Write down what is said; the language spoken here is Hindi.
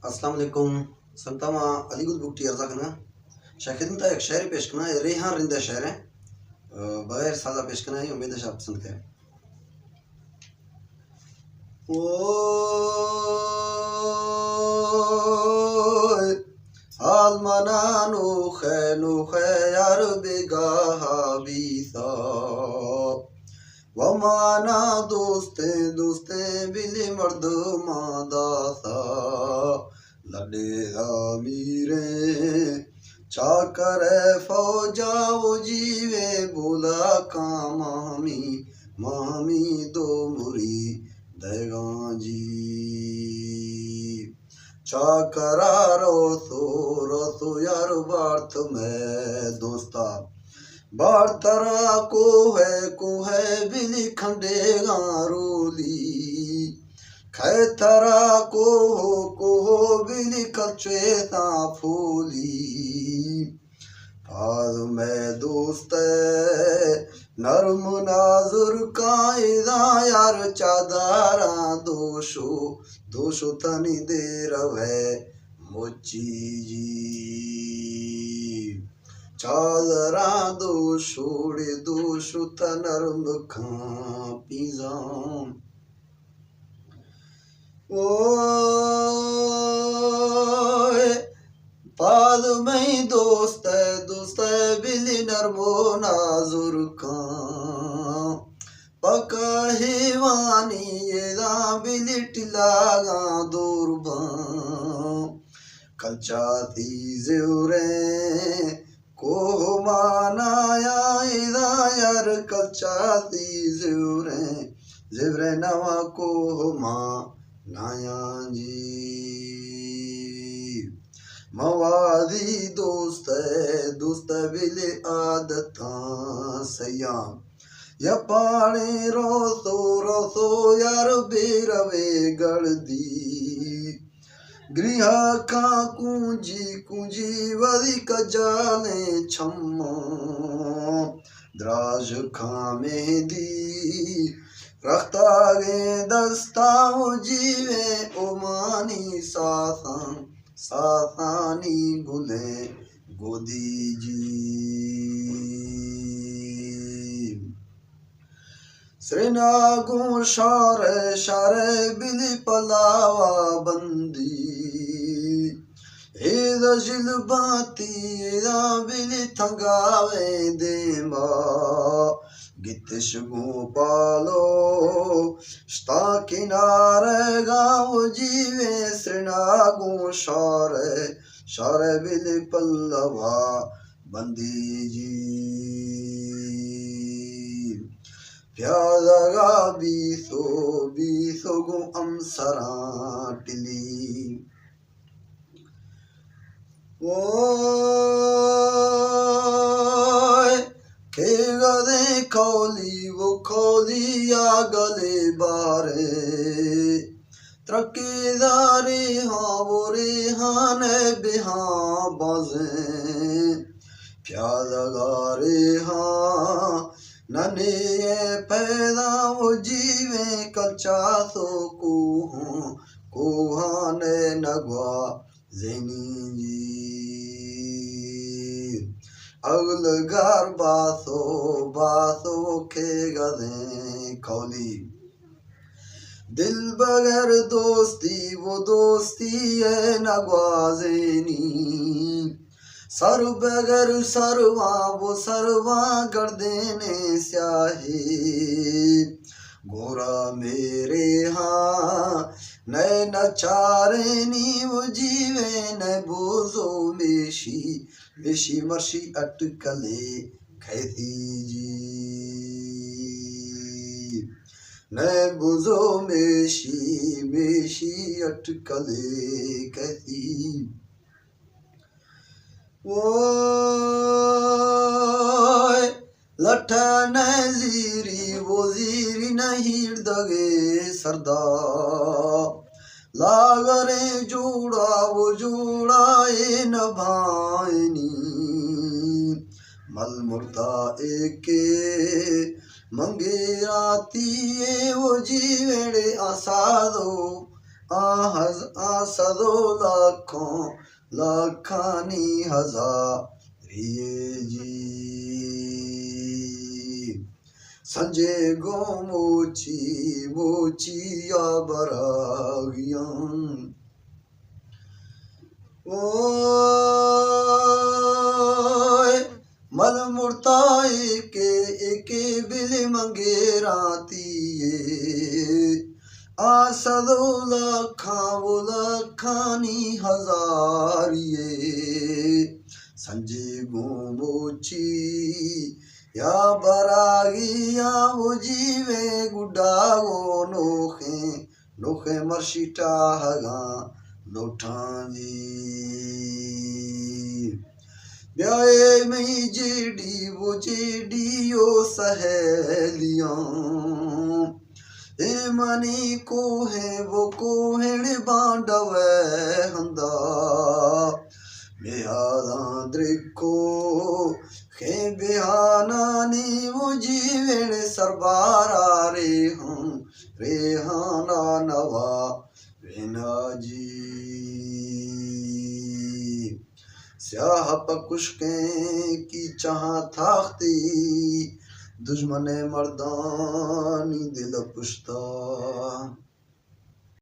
अस्सलाम वालेकुम। संतमा अलीगुल बुकटी अर्जा करना शाकिदन ता एक शायरी पेश करना है। रेहान रिंदा शायर है, बगैर साजा पेश करना है। उम्मीद है आप पसंद करें। ओ हाल मना नुखे यार बेगाहा बीसा वमाना दोस्ते दोस्ते बिली मर्द मादासा लड़े अमीरे चाकर फौजा वो जीवे बोला का मामी मामी दो मुरी देगा जी चाकरा रोसो यार बार्थ में दोस्ता बार्तरा को है बिली खंडेगा रोली खैतरा को हो बिली कचेता फूली फाज में दोस्त नरम नाजुर कायदा यार चादारा दोषो तनी देर है मोची जी चादरा दोषो तनरम खां पीजाम ओ पाद में दोस्त बिली नरमो नाजुर का पका हेवानी येदा बिली टिलागा दूरबा कलचाती ज़िवरे को मानाया इदा यार कलचाती ज़िवरे नवा को मां नाया जी मवादी दोस्त बिले आदता सयाम या पाने रोसो यार बेरवे गड़दी गृह का कुंजी वदी कजाले छम्मो द्राज खा मेहदी रखता गे दस्ता जीवे ओमानी सासानी गुले गोदी जी श्रीनागु शारे बिली पलावा बंदी हेद जिल बाती बिली थंगावे देमा गितिश गोपालो स्ता किनारे गाँव जीवे श्रीनागु शारे बिली पल्लवा बंदी जी प्यादगा बीसो गु अमसरा टिली ओ के गदे खोली या गले बारे त्रकेदारे हाँ वो रेहान बिहां बाजे प्यादगारे हाँ नने पैदा वो जीवे कलचासो कुहाने नगवा ज़ेनी जी अगलगार बासो खे गदे खौली दिल बगैर दोस्ती वो दोस्ती है नगवाजेनी सर बगैर सरवा वो सरवा कर देने स्याही गोरा मेरे हाँ नए नचारेनी वो जीवे न बोझो मेशी मर्शी अटकले खैती जी न बुझो मेशी अटकले कहती वो लठन वो जीरी नहीं दगे सरदार लागरे जोड़ा वो जोड़ाए न भाईनी मल मुर्दा एके मंगे आती वो जीवेड़े आसादो सदो लाखों लाखानी हजारिए जी संजे गो मोची मोचिया बरागियां ओए मल मुर्ताए के एके बिल मंगेरातीए सदो लाखानी हजारिए संजे गोमोची या बरागिया वो जीवे गुडागो नोखे नोखे मर्शिटा हगा लोठांजी ब्याए में जेडी वो जेडियो सहेलियां ए मनी को है वो को है बांडवे हंदा बेहादा द्रिको खे बेहानानी वो जीवेण सरबारा रेहाना नवा बेना जी स्याह पकुशके की चाह थाखती दुश्मने मर्दानी दिल पुश्ता